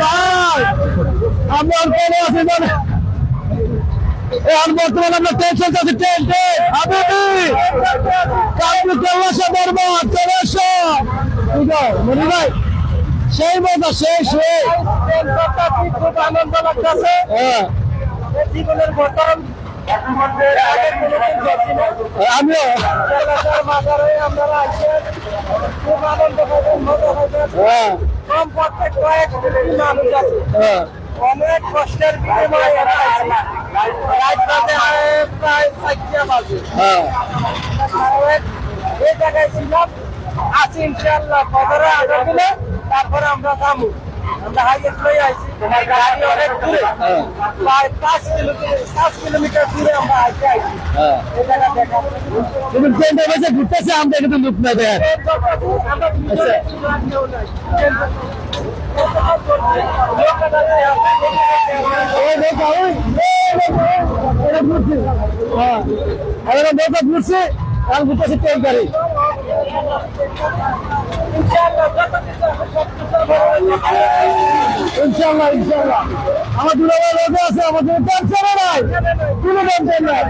ভাই আমরা অল্প আছি মানে এখন বর্তমানে আমরা ট্রেন চলতেছি ট্রেন ট্রেন হাবিবি কাবু কেলাসা বরবাদ চলেছো মনি ভাই সেই মজা সেই সেই খুব আনন্দ লাগতেছে হ্যাঁ জীবনের প্রথম আমিও আপনারা আসছেন খুব আনন্দ পাবেন মজা পাবেন হ্যাঁ কম পথে কয়েক মানুষ আছে হ্যাঁ অনেক কষ্টের বিনিময়ে এরা আছে রাত বাজে প্রায় 4টা বাজে হ্যাঁ এই জায়গায় ছিলাম আছি ইনশাআল্লাহ কবরে আগে দিলে তারপরে আমরা যাবো আমরা হাইওয়ে লই আইছি গাড়ি অনেক দূরে প্রায় 5 কিলোমিটার দূরে আমরা আইছি হ্যাঁ এই জায়গা দেখা তুমি ট্রেনটা বেঁচে ঘুরতেছে আমরা কিন্তু লুক না দেয় আমরা ঘুরছে আর ঘুরতেছে ট্রেন গাড়ি ইনশাল্লাহ ইনশাল্লাহ আমার দুলাভাই লোকে আছে আমাদের টেনশন নাই কোনো টেনশন নাই